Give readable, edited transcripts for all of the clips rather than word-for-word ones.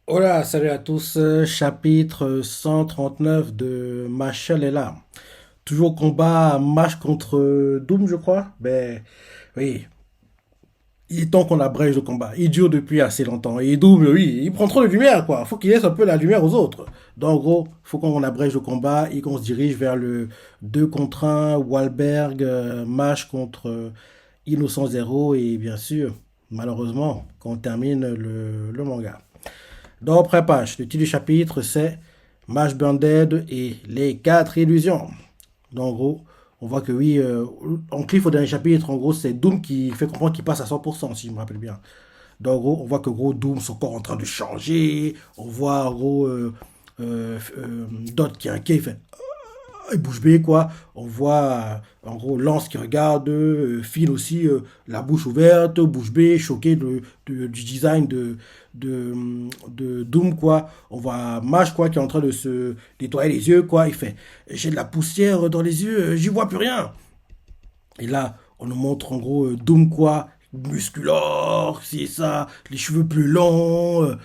Hola, salut à tous. Chapitre 139 de Machel est là. Toujours combat Mash contre Doom, je crois. Ben oui, il est temps qu'on abrège le combat. Il dure depuis assez longtemps. Et Doom, oui, il prend trop de lumière, quoi. Faut qu'il laisse un peu la lumière aux autres. Donc, en gros, faut qu'on abrège le combat et qu'on se dirige vers le 2 contre 1, Wahlberg, Mash contre Innocent Zero. Et bien sûr, malheureusement, qu'on termine le manga. Donc, prépage, le titre du chapitre, c'est Mash Banded et les 4 illusions. Donc, en gros, on voit que oui, en cliff au dernier chapitre, en gros, c'est Doom qui fait comprendre qu'il passe à 100%, si je me rappelle bien. Donc, en gros, on voit que gros, Doom, son corps en train de changer. On voit, en gros, Dot qui est inquiet, il fait et bouche bée, quoi. On voit, en gros, Lance qui regarde, Finn aussi, la bouche ouverte, bouche bée, choqué du design de, de Doom, quoi. On voit Mash, quoi, qui est en train de se nettoyer les yeux, quoi. Il fait, j'ai de la poussière dans les yeux, j'y vois plus rien. Et là, on nous montre, en gros, Doom, quoi, musculore, c'est ça, les cheveux plus longs.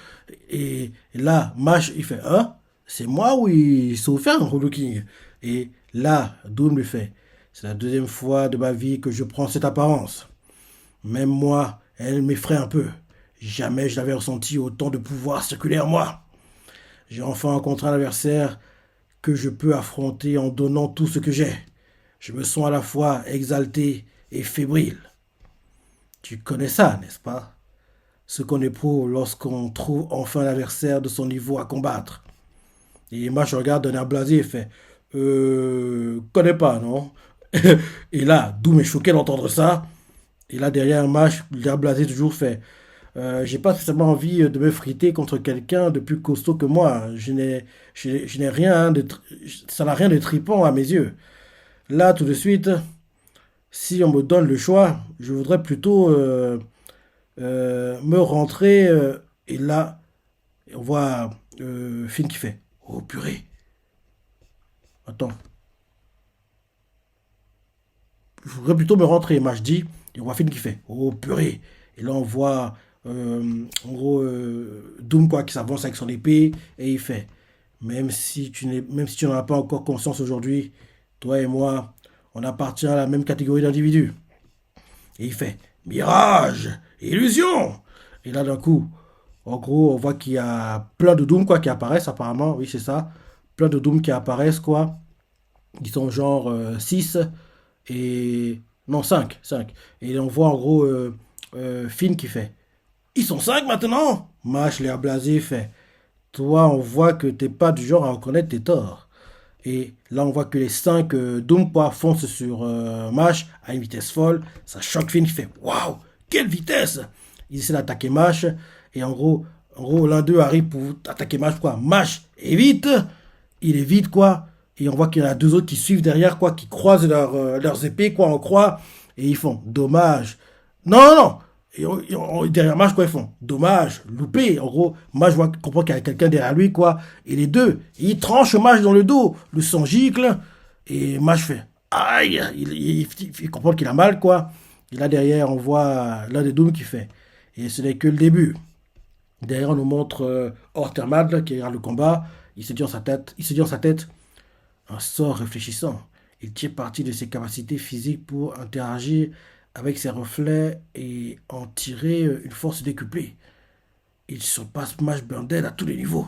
Et là, Mash, il fait, hein? C'est moi ou il s'est offert un relooking? Et là, Doom lui fait, c'est la deuxième fois de ma vie que je prends cette apparence. Même moi, elle m'effraie un peu. Jamais je n'avais ressenti autant de pouvoir circuler en moi. J'ai enfin rencontré un adversaire que je peux affronter en donnant tout ce que j'ai. Je me sens à la fois exalté et fébrile. Tu connais ça, n'est-ce pas? Ce qu'on éprouve lorsqu'on trouve enfin l'adversaire de son niveau à combattre. Et moi, je regarde d'un air blasé et fait connais pas, non? Et là, Doom est choqué d'entendre ça. Et là, derrière Mash, l'air blasé toujours fait j'ai pas spécialement envie de me friter contre quelqu'un de plus costaud que moi. Je n'ai rien ça n'a rien de tripant à mes yeux. Là, tout de suite, si on me donne le choix, je voudrais plutôt me rentrer. Et là, on voit Finn qui fait oh purée, attends, je voudrais plutôt me rentrer. Moi, je dis, et on voit Finn qui fait oh purée. Et là, on voit en gros Doom quoi, qui s'avance avec son épée et il fait même si tu n'en as pas encore conscience aujourd'hui, toi et moi, on appartient à la même catégorie d'individus. Et il fait mirage, illusion. Et là, d'un coup, en gros, on voit qu'il y a plein de Doom quoi, qui apparaissent apparemment. Oui, c'est ça. Plein de Doom qui apparaissent, quoi. Ils sont genre 6 et... Non, cinq. Et on voit en gros Finn qui fait ils sont 5 maintenant. Mash, l'air blasé, fait toi, on voit que t'es pas du genre à reconnaître tes torts. Et là, on voit que les 5 Doompa foncent sur Mash à une vitesse folle. Ça choque Finn qui fait waouh, quelle vitesse! Il essaie d'attaquer Mash. Et en gros l'un d'eux arrive pour attaquer Mash, quoi. Mash évite. Il évite, quoi. Et on voit qu'il y en a deux autres qui suivent derrière, quoi, qui croisent leurs épées, quoi, en croix. Et ils font dommage. Non, non, non! Derrière Mage, quoi, ils font dommage, loupé. En gros, Mage comprend qu'il y a quelqu'un derrière lui, quoi. Et les deux, ils tranchent Mage dans le dos. Le sang gicle. Et Mage fait aïe. Il comprend qu'il a mal, quoi. Et là, derrière, on voit l'un des Dooms qui fait. Et ce n'est que le début. Derrière, on nous montre Ortermad qui regarde le combat. Il se dit en sa tête, un sort réfléchissant. Il tire parti de ses capacités physiques pour interagir avec ses reflets et en tirer une force décuplée. Il surpasse Smash Bundle à tous les niveaux.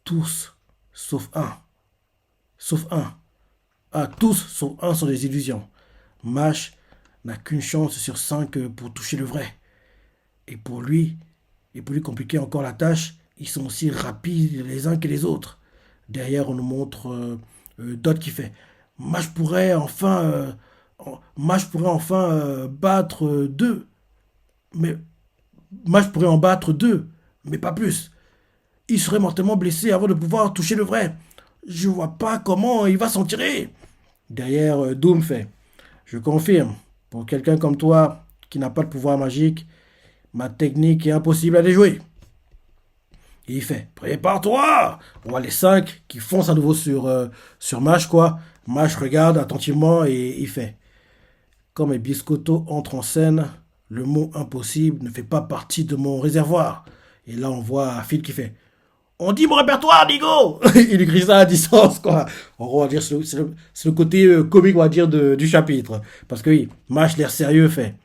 Tous, sauf un. Sauf un. Ah, tous, sauf un sont des illusions. Mash n'a qu'une chance sur 5 pour toucher le vrai. Et pour lui, compliquer encore la tâche, ils sont aussi rapides les uns que les autres. Derrière, on nous montre Dot qui fait Mash pourrait enfin battre deux. Mais Mash pourrait en battre deux, mais pas plus. Il serait mortellement blessé avant de pouvoir toucher le vrai. Je vois pas comment il va s'en tirer. Derrière, Doom fait je confirme, pour quelqu'un comme toi qui n'a pas de pouvoir magique, ma technique est impossible à déjouer. Et il fait prépare-toi. On voit les 5 qui foncent à nouveau sur Mash, quoi. Mash regarde attentivement et il fait quand mes biscottos entrent en scène, le mot impossible ne fait pas partie de mon réservoir. Et là, on voit Phil qui fait on dit mon répertoire, Nigo. Il écrit ça à distance, quoi. On va dire, c'est le côté comique, on va dire, du chapitre. Parce que oui, Mash, l'air sérieux, fait.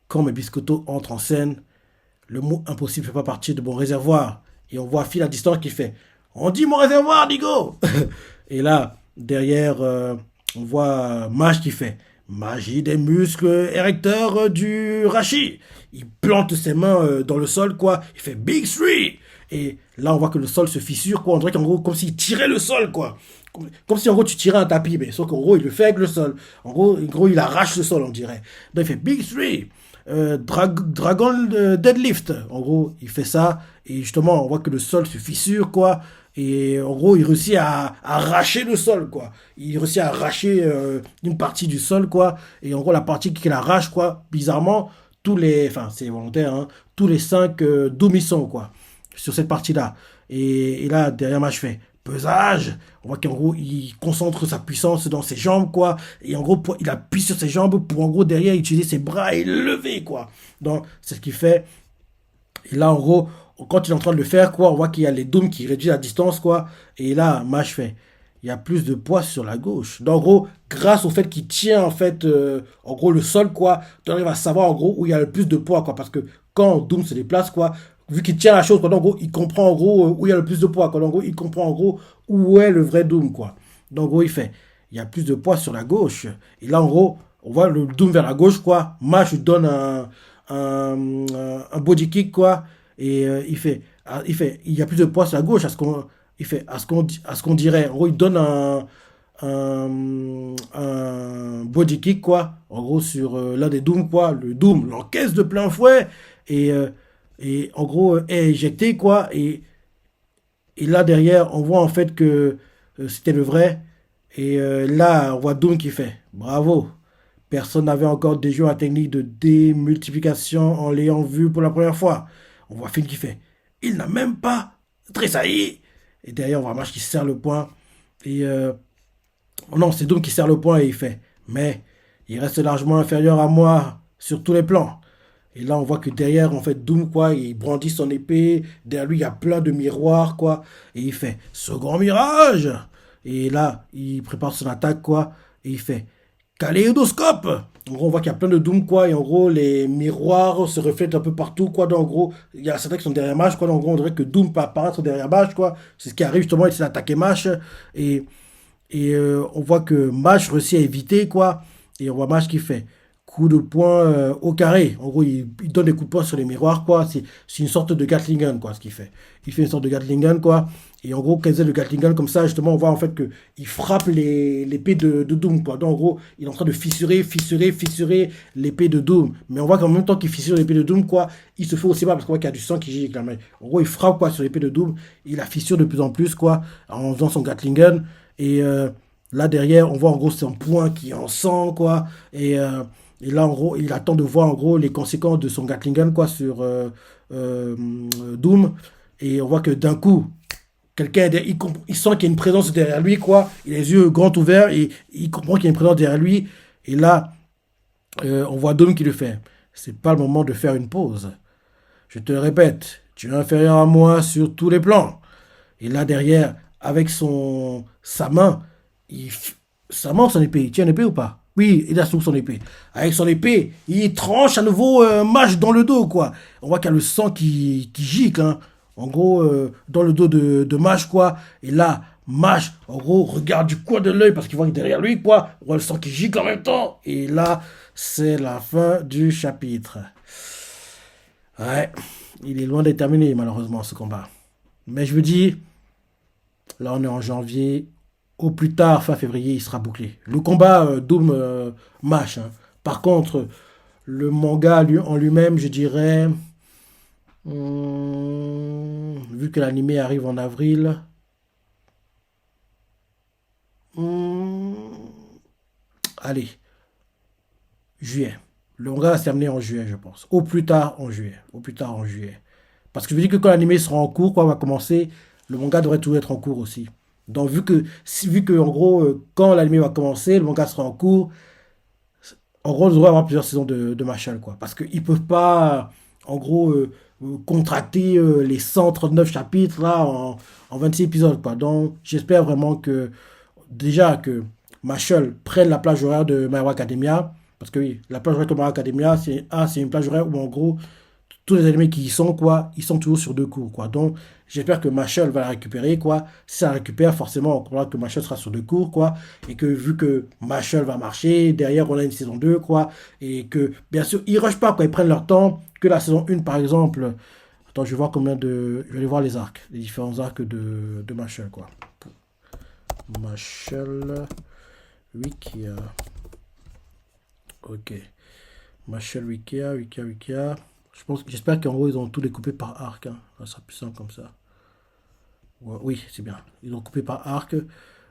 Quand mes biscottos entrent en scène, le mot impossible fait pas partie de mon réservoir. Et on voit Phil à distance qui fait on dit mon réservoir, Nigo. Et là, derrière, on voit Mash qui fait magie des muscles érecteurs du rachis. Il plante ses mains dans le sol, quoi. Il fait Big Three. Et là, on voit que le sol se fissure, quoi. On dirait qu'en gros, comme s'il tirait le sol, quoi. Comme si en gros tu tirais un tapis, mais sauf qu'en gros il le fait avec le sol. En gros il arrache le sol, on dirait. Donc il fait Big Three, Dragon Deadlift. En gros, il fait ça et justement on voit que le sol se fissure, quoi. Et en gros, il réussit à arracher le sol, quoi. Il réussit à arracher une partie du sol, quoi. Et en gros, la partie qu'il arrache, quoi, bizarrement, enfin, c'est volontaire, hein, tous les 5 Doom sont, quoi, sur cette partie-là. Et là, derrière moi, je fais pesage. On voit qu'en gros, il concentre sa puissance dans ses jambes, quoi. Et en gros, il appuie sur ses jambes pour, en gros, derrière, utiliser ses bras et lever, quoi. Donc, c'est ce qu'il fait. Et là, en gros, quand il est en train de le faire, quoi, on voit qu'il y a les dômes qui réduisent la distance, quoi. Et là, Mash fait, il y a plus de poids sur la gauche. Donc, en gros, grâce au fait qu'il tient, en fait, en gros, le sol, quoi, tu arrives à savoir, en gros, où il y a le plus de poids, quoi. Parce que quand Doom se déplace, quoi, vu qu'il tient la chose, quoi, donc, en gros, il comprend, en gros, où il y a le plus de poids, quoi. Donc, en gros, il comprend, en gros, où est le vrai Doom, quoi. Donc, en gros, il fait, il y a plus de poids sur la gauche. Et là, en gros, on voit le Doom vers la gauche, quoi. Mash lui donne un body kick, quoi. Et il y a plus de poids sur la gauche, à ce qu'on dirait. En gros, il donne un body kick, quoi. En gros, sur l'un des Dooms, quoi. Le Doom l'encaisse de plein fouet et en gros, est éjecté, quoi. Et là, derrière, on voit en fait que c'était le vrai. Et là, on voit Doom qui fait bravo. Personne n'avait encore déjoué la technique de démultiplication en l'ayant vu pour la première fois. On voit Finn qui fait il n'a même pas tressailli. Et derrière, on voit Marsh qui serre le poing. Et non, c'est Doom qui serre le poing et il fait mais il reste largement inférieur à moi sur tous les plans. Et là, on voit que derrière, en fait, Doom, quoi, il brandit son épée. Derrière lui, il y a plein de miroirs, quoi. Et il fait second mirage. Et là, il prépare son attaque, quoi. Et il fait kaléidoscope. En gros, on voit qu'il y a plein de Doom, quoi. Et en gros, les miroirs se reflètent un peu partout, quoi. Donc, en gros, il y a certains qui sont derrière Mage, quoi. Donc, en gros, on dirait que Doom peut apparaître derrière Mage, quoi. C'est ce qui arrive justement, il essaie d'attaquer Mage. Et, et on voit que Mage réussit à éviter, quoi. Et on voit Mage qui fait coup de poing au carré. En gros, il donne des coups de poing sur les miroirs, quoi. C'est une sorte de Gatling gun, quoi, ce qu'il fait. Il fait une sorte de Gatling gun, quoi. Et en gros, quand il faisait le Gatling gun comme ça, justement, on voit en fait que il frappe l'épée de Doom, quoi. Donc, en gros, il est en train de fissurer l'épée de Doom. Mais on voit qu'en même temps qu'il fissure l'épée de Doom, quoi, il se fait aussi mal parce qu'on voit qu'il y a du sang qui gicle. Mais en gros, il frappe, quoi, sur l'épée de Doom. Il la fissure de plus en plus, quoi, en faisant son Gatling gun. Et là, derrière, on voit en gros son poing qui est en sang, quoi. Et là, en gros, il attend de voir en gros les conséquences de son Gatling gun, quoi, sur Doom. Et on voit que d'un coup, il sent qu'il y a une présence derrière lui, quoi. Il a les yeux grands ouverts et il comprend qu'il y a une présence derrière lui. Et là, on voit Doom qui le fait. C'est pas le moment de faire une pause. Je te le répète, tu es inférieur à moi sur tous les plans. Et là, derrière, avec sa main, sa main, son épée, il tient une épée ou pas? Oui, il a sous son épée. Avec son épée, il tranche à nouveau Mage dans le dos, quoi. On voit qu'il y a le sang qui gicle, hein. En gros, dans le dos de Mage, quoi. Et là, Mage, en gros, regarde du coin de l'œil parce qu'il voit que derrière lui, quoi. On voit le sang qui gicle en même temps. Et là, c'est la fin du chapitre. Ouais, il est loin d'être terminé, malheureusement, ce combat. Mais je vous dis, là, on est en janvier. Au plus tard, fin février, il sera bouclé. Le combat Doom Mash, hein. Par contre, le manga en lui-même, je dirais, vu que l'animé arrive en avril, hum, allez, juillet. Le manga va se terminer en juillet, je pense. Au plus tard en juillet. Au plus tard en juillet. Parce que je me dis que quand l'animé sera en cours, quoi, va commencer, le manga devrait tout être en cours aussi. Donc vu que en gros, quand l'anime va commencer, le manga sera en cours, en gros, on devrait avoir plusieurs saisons de Marshall, quoi. Parce qu'ils peuvent pas, en gros, contracter les 139 chapitres là en 26 épisodes, quoi. Donc, j'espère vraiment que, déjà, que Machel prenne la plage horaire de My Hero Academia. Parce que oui, la plage horaire de My Hero Academia, c'est une plage horaire où en gros, tous les animés qui y sont, quoi, ils sont toujours sur deux cours, quoi. Donc, j'espère que Machel va la récupérer, quoi. Si ça la récupère, forcément, on comprendra que Machel sera sur deux cours, quoi. Et que vu que Machel va marcher, derrière, on a une saison 2 quoi. Et que, bien sûr, ils rushent pas, quoi. Ils prennent leur temps. Que la saison 1, par exemple. Attends, je vais voir combien de. Je vais aller voir les arcs, les différents arcs de Machel, quoi. Machel Wikia. Ok. Machel Wikia. J'espère qu'en gros, ils ont tout découpé par arc, hein. Ça sera plus simple comme ça. Ouais, oui, c'est bien. Ils ont coupé par arc.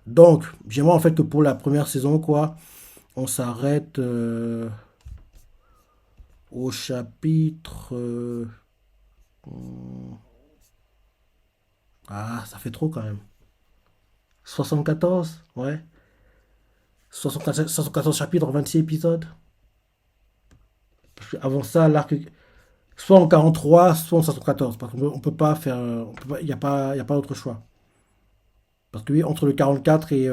Donc, j'aimerais en fait que pour la première saison, quoi, on s'arrête au chapitre. Hmm, ah, ça fait trop quand même. 74, ouais. 74 chapitres, 26 épisodes. Parce que avant ça, l'arc. Soit en 43, soit en 74. Parce qu'on peut pas faire. Il n'y a pas, y a pas d'autre choix. Parce que oui, entre le 44 et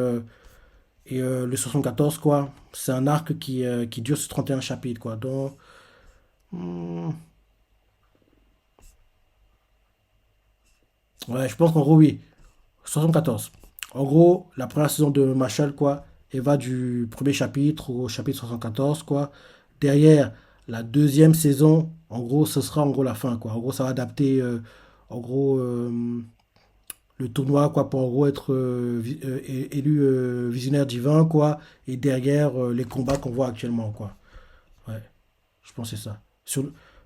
le 74, quoi, c'est un arc qui dure sur 31 chapitres, quoi. Donc, hmm, ouais, je pense qu'en gros, oui. 74. En gros, la première saison de Marshall, quoi, elle va du premier chapitre au chapitre 74, quoi. Derrière, la deuxième saison, en gros, ce sera en gros la fin, quoi. En gros, ça va adapter, en gros, le tournoi, quoi, pour en gros être élu visionnaire divin, quoi. Et derrière, les combats qu'on voit actuellement, quoi. Ouais, je pense que c'est ça.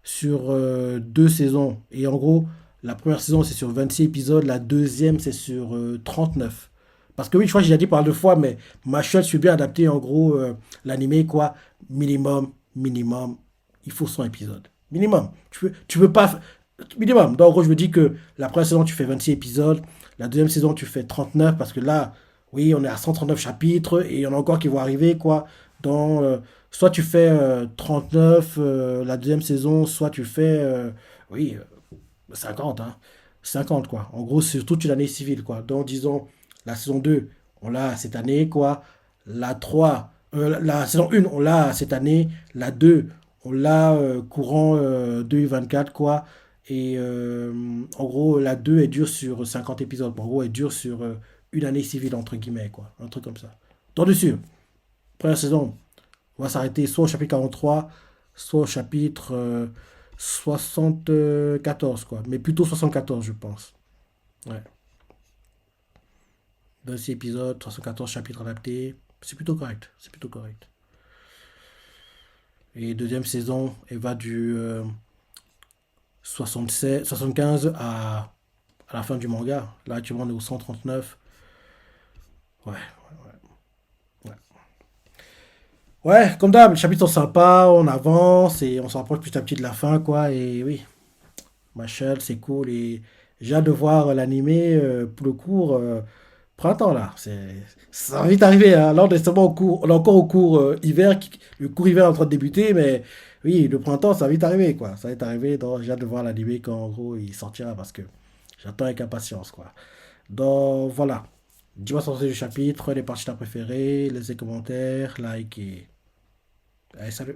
Sur deux saisons. Et en gros, la première saison, c'est sur 26 épisodes. La deuxième, c'est sur 39. Parce que oui, je crois que j'ai déjà dit par deux fois, mais ma shot, je suis bien adapté. En gros, l'animé, quoi. Minimum, il faut 100 épisodes. Minimum. Tu peux pas. Minimum. Donc, en gros, je me dis que la première saison, tu fais 26 épisodes. La deuxième saison, tu fais 39. Parce que là, oui, on est à 139 chapitres. Et il y en a encore qui vont arriver, quoi. Dans, soit tu fais 39 la deuxième saison, soit tu fais oui, 50, hein. 50, quoi. En gros, c'est toute une année civile, quoi. Donc, disons, la saison 2 on l'a cette année, quoi. La 3 la saison 1 on l'a cette année. La 2 on l'a courant 2024, quoi. Et en gros, la 2 elle dure sur 50 épisodes. En gros, elle dure sur une année civile, entre guillemets, quoi. Un truc comme ça. Donc, dessus, première saison, on va s'arrêter soit au chapitre 43, soit au chapitre 74, quoi. Mais plutôt 74, je pense. Ouais. 26 épisodes, 74 chapitres adaptés. C'est plutôt correct. C'est plutôt correct. Et deuxième saison, elle va du 76, 75 à la fin du manga. Là, actuellement, on est au 139. Ouais, ouais. Ouais, comme d'hab, les chapitres sont sympas, on avance et on se rapproche petit à petit de la fin, quoi. Et oui, Machel, c'est cool. Et j'ai hâte de voir l'animé pour le cours printemps, là. Ça va vite arriver, hein. Là, on est seulement on est encore au cours hiver. Le cours hiver est en train de débuter, mais oui, le printemps, ça va vite arriver, quoi. Ça va vite arriver. Donc, j'ai hâte de voir l'animé quand, en gros, il sortira parce que j'attends avec impatience, quoi. Donc, voilà. Dis-moi sur du chapitre, les parties que t'as préférées, laissez des commentaires, like et. Allez, salut!